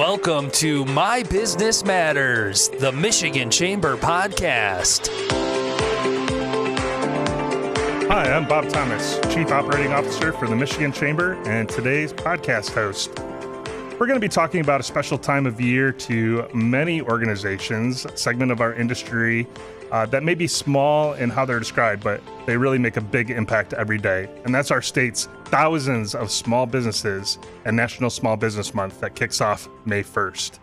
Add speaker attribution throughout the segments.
Speaker 1: Welcome to My Business Matters, the Michigan Chamber podcast.
Speaker 2: Hi, I'm Bob Thomas, Chief Operating Officer for the Michigan Chamber and today's podcast host. We're going to be talking about a special time of year to many organizations, a segment of our industry that may be small in how they're described, but they really make a big impact every day. And that's our state's thousands of small businesses and National Small Business Month that kicks off May 1st.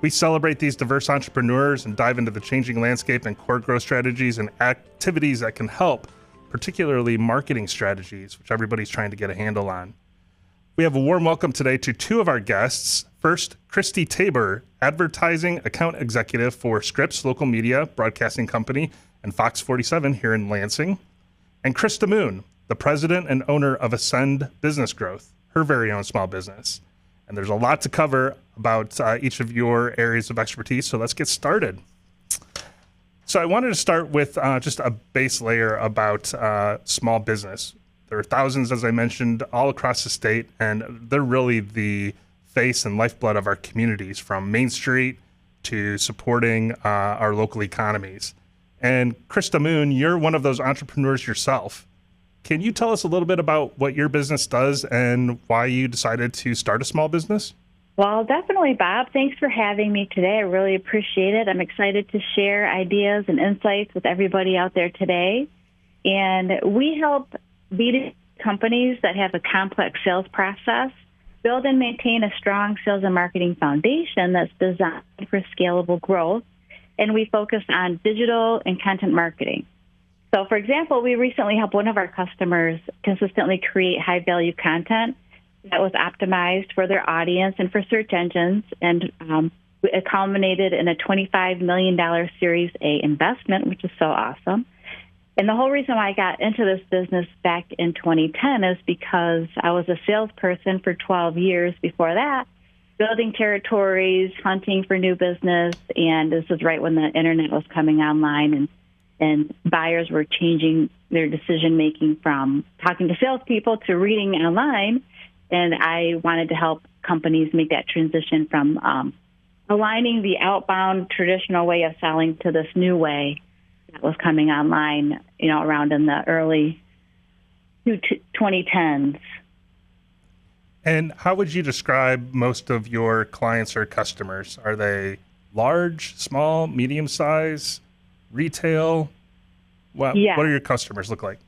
Speaker 2: We celebrate these diverse entrepreneurs and dive into the changing landscape and core growth strategies and activities that can help, particularly marketing strategies, which everybody's trying to get a handle on. We have a warm welcome today to two of our guests. First, Kristi Tabor, Advertising Account Executive for Scripps Local Media Broadcasting Company and Fox 47 here in Lansing. And Krista Moon, the President and owner of Ascend Business Growth, her very own small business. And there's a lot to cover about each of your areas of expertise, so let's get started. So I wanted to start with just a base layer about small business. There are thousands, as I mentioned, all across the state, and they're really the face and lifeblood of our communities, from Main Street to supporting our local economies. And Krista Moon, you're one of those entrepreneurs yourself. Can you tell us a little bit about what your business does and why you decided to start a small business?
Speaker 3: Well, definitely, Bob. Thanks for having me today. I really appreciate it. I'm excited to share ideas and insights with everybody out there today. And we help B2B companies that have a complex sales process build and maintain a strong sales and marketing foundation that's designed for scalable growth. And we focus on digital and content marketing. So, for example, we recently helped one of our customers consistently create high-value content that was optimized for their audience and for search engines, and it culminated in a $25 million Series A investment, which is so awesome. And the whole reason why I got into this business back in 2010 is because I was a salesperson for 12 years before that, building territories, hunting for new business, and this is right when the internet was coming online, and buyers were changing their decision-making from talking to salespeople to reading online. And I wanted to help companies make that transition from aligning the outbound traditional way of selling to this new way that was coming online, around in the early 2010s.
Speaker 2: And how would you describe most of your clients or customers? Are they large, small, medium size, retail? What do your customers look like?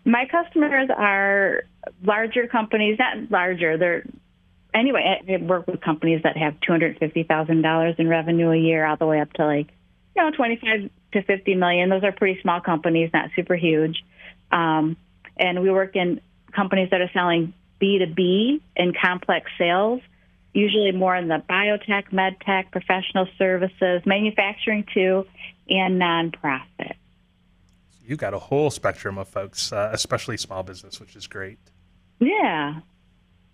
Speaker 3: My customers are larger companies, not larger. I work with companies that have $250,000 in revenue a year, all the way up to 25 to 50 million. Those are pretty small companies, not super huge. And we work in companies that are selling B2B and complex sales, usually more in the biotech, medtech, professional services, manufacturing too, and nonprofit.
Speaker 2: You got a whole spectrum of folks, especially small business, which is great.
Speaker 3: Yeah.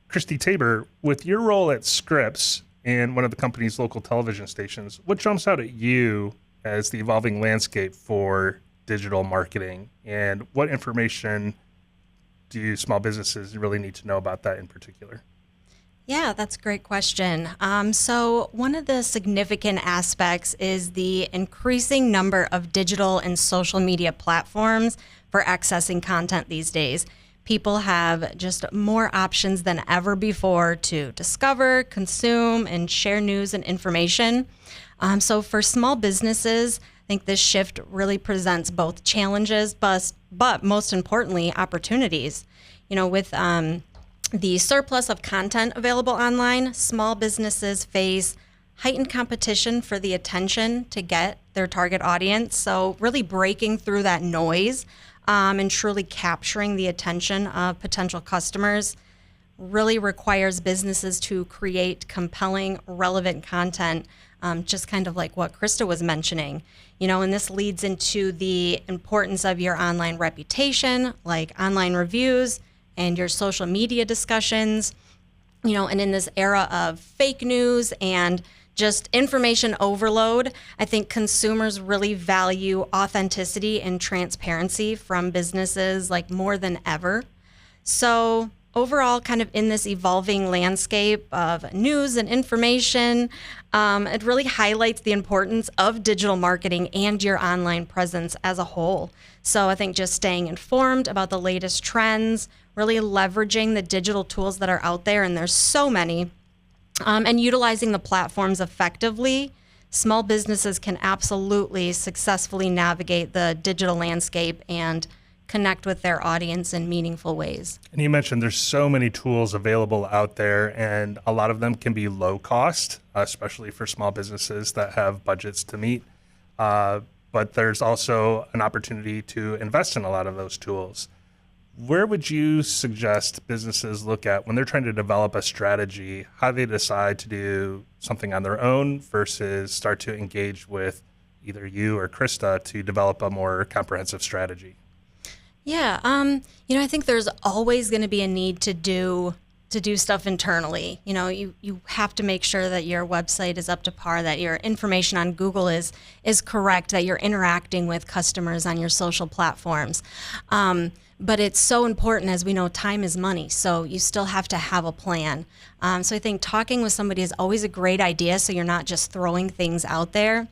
Speaker 2: Kristi Tabor, with your role at Scripps and one of the company's local television stations, what jumps out at you as the evolving landscape for digital marketing, and what information do small businesses really need to know about that in particular?
Speaker 4: Yeah, that's a great question. So one of the significant aspects is the increasing number of digital and social media platforms for accessing content these days. People have just more options than ever before to discover, consume, and share news and information. So for small businesses, I think this shift really presents both challenges, but most importantly, opportunities. With the surplus of content available online, small businesses face heightened competition for the attention to get their target audience. So really breaking through that noise and truly capturing the attention of potential customers really requires businesses to create compelling, relevant content, just kind of like what Krista was mentioning. And this leads into the importance of your online reputation, like online reviews, and your social media discussions, and in this era of fake news and just information overload, I think consumers really value authenticity and transparency from businesses more than ever. So overall, kind of in this evolving landscape of news and information, it really highlights the importance of digital marketing and your online presence as a whole. So I think just staying informed about the latest trends, really leveraging the digital tools that are out there, and there's so many, and utilizing the platforms effectively, small businesses can absolutely successfully navigate the digital landscape and connect with their audience in meaningful ways.
Speaker 2: And you mentioned there's so many tools available out there, and a lot of them can be low cost, especially for small businesses that have budgets to meet. But there's also an opportunity to invest in a lot of those tools. Where would you suggest businesses look at when they're trying to develop a strategy, how they decide to do something on their own versus start to engage with either you or Krista to develop a more comprehensive strategy?
Speaker 4: Yeah, I think there's always going to be a need to do stuff internally. You have to make sure that your website is up to par, that your information on Google is correct, that you're interacting with customers on your social platforms. But it's so important, as we know, time is money, so you still have to have a plan. So I think talking with somebody is always a great idea, so you're not just throwing things out there.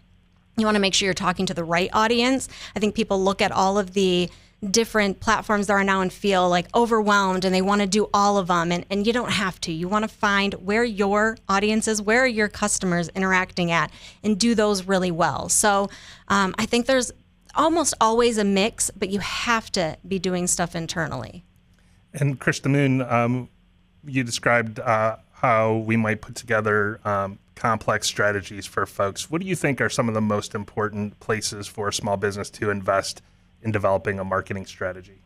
Speaker 4: You want to make sure you're talking to the right audience. I think people look at all of the different platforms there are now and feel like overwhelmed, and they want to do all of them, and you don't have to. You want to find where your audience is, where are your customers interacting at, and do those really well. So I think there's almost always a mix, but you have to be doing stuff internally.
Speaker 2: And Krista Moon, you described how we might put together complex strategies for folks. What do you think are some of the most important places for a small business to invest in developing a marketing strategy?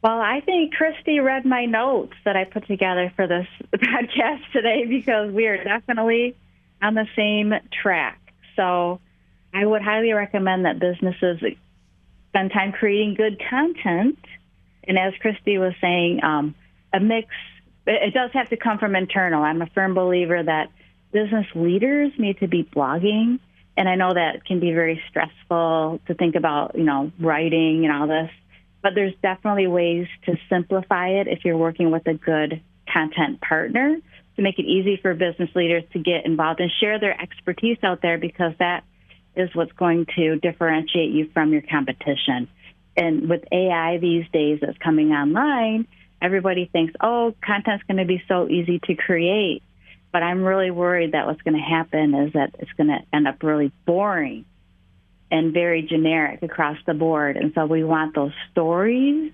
Speaker 3: Well, I think Kristi read my notes that I put together for this podcast today, because we are definitely on the same track. So I would highly recommend that businesses spend time creating good content. And as Kristi was saying, a mix, it does have to come from internal. I'm a firm believer that business leaders need to be blogging. And I know that can be very stressful to think about, writing and all this. But there's definitely ways to simplify it if you're working with a good content partner, to make it easy for business leaders to get involved and share their expertise out there, because that is what's going to differentiate you from your competition. And with AI these days that's coming online, everybody thinks, content's going to be so easy to create. But I'm really worried that what's going to happen is that it's going to end up really boring and very generic across the board. And so we want those stories,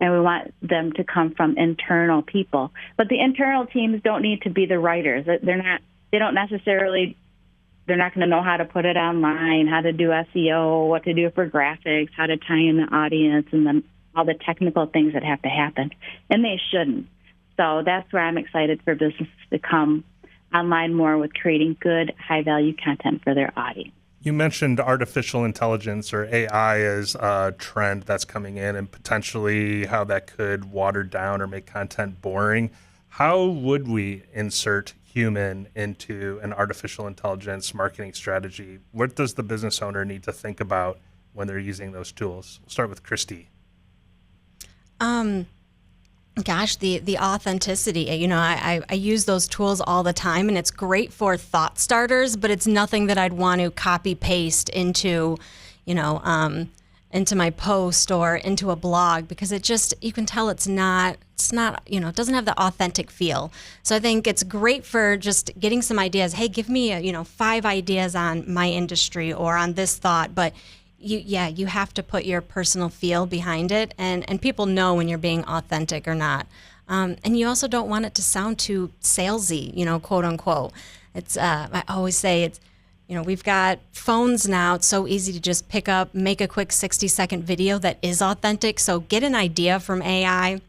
Speaker 3: and we want them to come from internal people. But the internal teams don't need to be the writers. They're not going to know how to put it online, how to do SEO, what to do for graphics, how to tie in the audience, and then all the technical things that have to happen. And they shouldn't. So that's where I'm excited for businesses to come online more with creating good, high-value content for their audience.
Speaker 2: You mentioned artificial intelligence, or AI, as a trend that's coming in, and potentially how that could water down or make content boring. How would we insert human into an artificial intelligence marketing strategy? What does the business owner need to think about when they're using those tools? We'll start with Kristi.
Speaker 4: The authenticity. I use those tools all the time, and it's great for thought starters, but it's nothing that I'd want to copy paste into my post or into a blog, because you can tell it doesn't have the authentic feel. So I think it's great for just getting some ideas. Hey, give me 5 ideas on my industry or on this thought, but you have to put your personal feel behind it, and people know when you're being authentic or not. And you also don't want it to sound too salesy, quote unquote. It's I always say it's, we've got phones now. It's so easy to just pick up, make a quick 60-second video that is authentic. So get an idea from AI,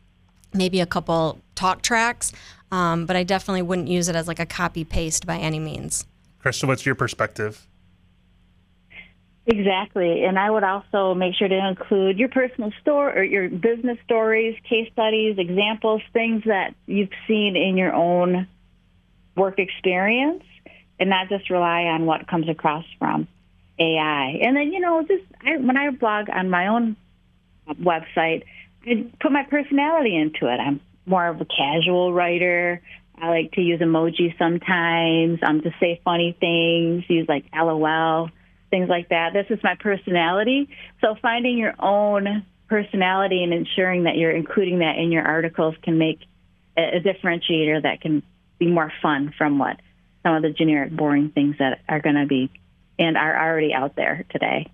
Speaker 4: maybe a couple talk tracks, but I definitely wouldn't use it as like a copy paste by any means.
Speaker 2: Krista, what's your perspective?
Speaker 3: Exactly. And I would also make sure to include your personal story or your business stories, case studies, examples, things that you've seen in your own work experience, and not just rely on what comes across from AI. And then, when I blog on my own website, I put my personality into it. I'm more of a casual writer. I like to use emojis sometimes, to say funny things, use like LOL, things like that. This is my personality. So finding your own personality and ensuring that you're including that in your articles can make a differentiator that can be more fun from what some of the generic, boring things that are going to be and are already out there today.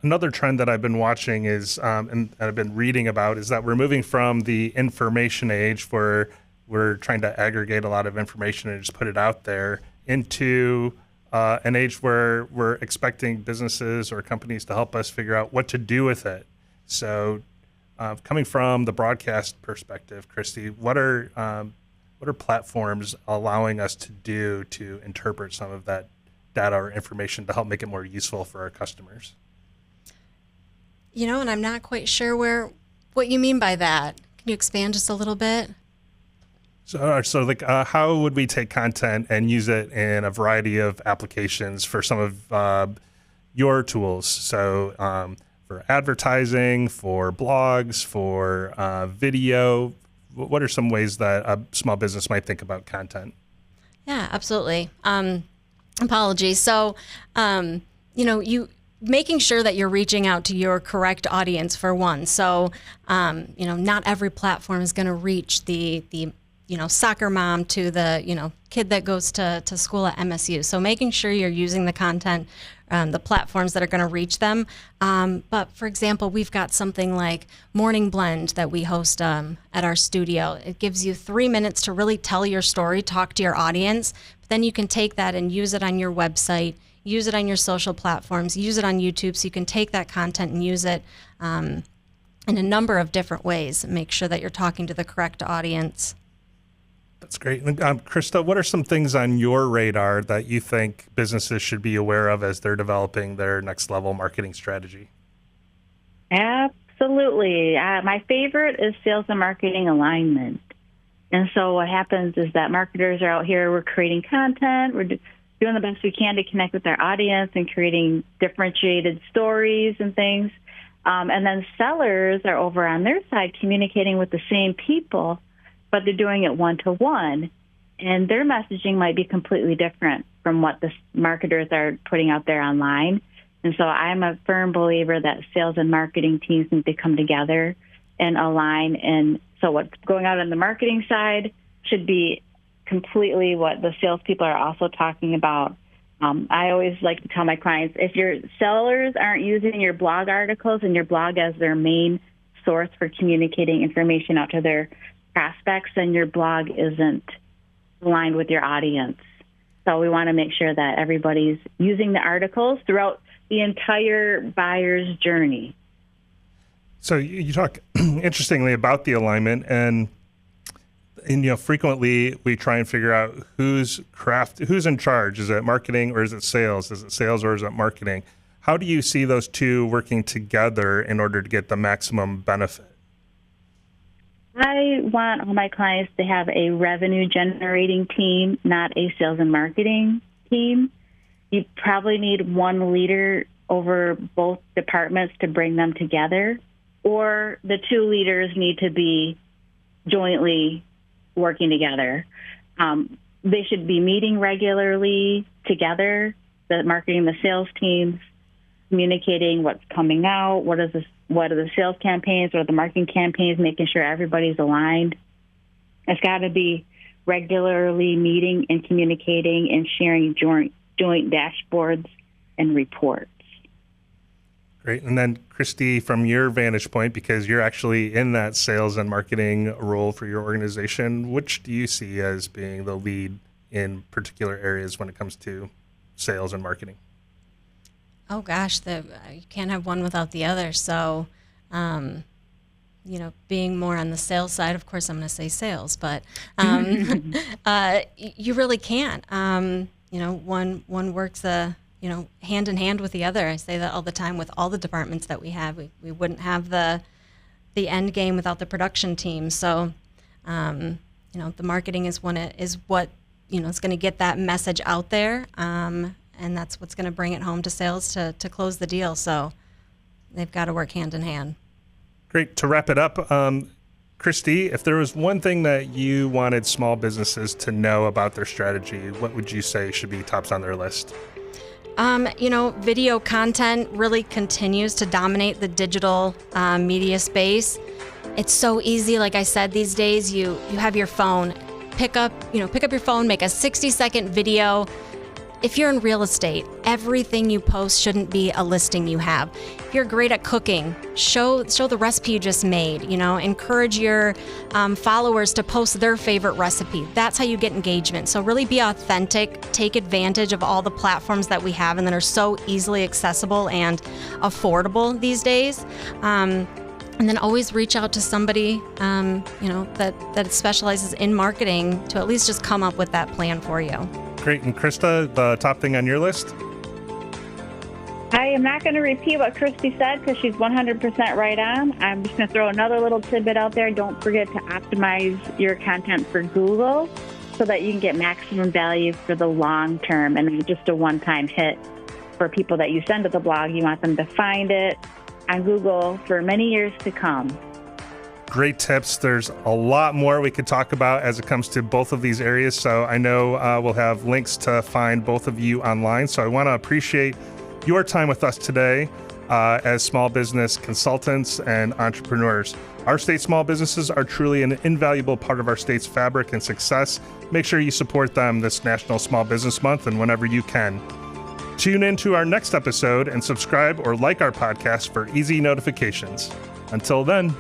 Speaker 2: Another trend that I've been watching is, and I've been reading about, is that we're moving from the information age where we're trying to aggregate a lot of information and just put it out there into an age where we're expecting businesses or companies to help us figure out what to do with it. So coming from the broadcast perspective, Kristi, what are platforms allowing us to do to interpret some of that data or information to help make it more useful for our customers?
Speaker 4: And I'm not quite sure what you mean by that. Can you expand just a little bit?
Speaker 2: So how would we take content and use it in a variety of applications for some of your tools? So for advertising, for blogs, for video, what are some ways that a small business might think about content?
Speaker 4: Yeah, absolutely. Apologies. So, making sure that you're reaching out to your correct audience for one. So, not every platform is going to reach the soccer mom to the, kid that goes to school at MSU. So making sure you're using the content, the platforms that are going to reach them. But for example, we've got something like Morning Blend that we host at our studio. It gives you 3 minutes to really tell your story, talk to your audience. But then you can take that and use it on your website, use it on your social platforms, use it on YouTube. So you can take that content and use it in a number of different ways. Make sure that you're talking to the correct audience.
Speaker 2: That's great. Krista, what are some things on your radar that you think businesses should be aware of as they're developing their next level marketing strategy?
Speaker 3: Absolutely. My favorite is sales and marketing alignment. And so what happens is that marketers are out here, we're creating content, we're doing the best we can to connect with our audience and creating differentiated stories and things. And then sellers are over on their side communicating with the same people, but they're doing it one-to-one, and their messaging might be completely different from what the marketers are putting out there online. And so I'm a firm believer that sales and marketing teams need to come together and align. And so what's going on the marketing side should be completely what the salespeople are also talking about. I always like to tell my clients, if your sellers aren't using your blog articles and your blog as their main source for communicating information out to their prospects, then your blog isn't aligned with your audience. So we want to make sure that everybody's using the articles throughout the entire buyer's journey.
Speaker 2: So you talk interestingly about the alignment, and frequently we try and figure out who's in charge. Is it marketing or is it sales? Is it sales or is it marketing? How do you see those two working together in order to get the maximum benefit?
Speaker 3: I want all my clients to have a revenue-generating team, not a sales and marketing team. You probably need one leader over both departments to bring them together, or the two leaders need to be jointly working together. They should be meeting regularly together, the marketing and the sales teams, communicating what's coming out, what are the sales campaigns, what are the marketing campaigns, making sure everybody's aligned. It's got to be regularly meeting and communicating and sharing joint dashboards and reports.
Speaker 2: Great. And then, Kristi, from your vantage point, because you're actually in that sales and marketing role for your organization, which do you see as being the lead in particular areas when it comes to sales and marketing?
Speaker 4: Oh gosh, you can't have one without the other. So, being more on the sales side, of course, I'm going to say sales, but you really can't. One works hand in hand with the other. I say that all the time with all the departments that we have. We wouldn't have the end game without the production team. So, the marketing is what is going to get that message out there. And that's what's going to bring it home to sales to close the deal. So they've got to work hand in hand.
Speaker 2: Great. To wrap it up, Kristi, if there was one thing that you wanted small businesses to know about their strategy, what would you say should be tops on their list?
Speaker 4: Video content really continues to dominate the digital media space. It's so easy. Like I said, these days you have your phone, pick up your phone, make a 60-second video. If you're in real estate, everything you post shouldn't be a listing you have. If you're great at cooking, show the recipe you just made. Encourage your followers to post their favorite recipe. That's how you get engagement. So really be authentic, take advantage of all the platforms that we have and that are so easily accessible and affordable these days. And then always reach out to somebody, that specializes in marketing to at least just come up with that plan for you.
Speaker 2: Great. And Krista, the top thing on your list?
Speaker 3: I am not going to repeat what Kristi said because she's 100% right on. I'm just going to throw another little tidbit out there. Don't forget to optimize your content for Google so that you can get maximum value for the long term and not just a one-time hit for people that you send to the blog. You want them to find it on Google for many years to come.
Speaker 2: Great tips. There's a lot more we could talk about as it comes to both of these areas. So I know we'll have links to find both of you online. So I want to appreciate your time with us today as small business consultants and entrepreneurs. Our state small businesses are truly an invaluable part of our state's fabric and success. Make sure you support them this National Small Business Month and whenever you can. Tune in to our next episode and subscribe or like our podcast for easy notifications. Until then.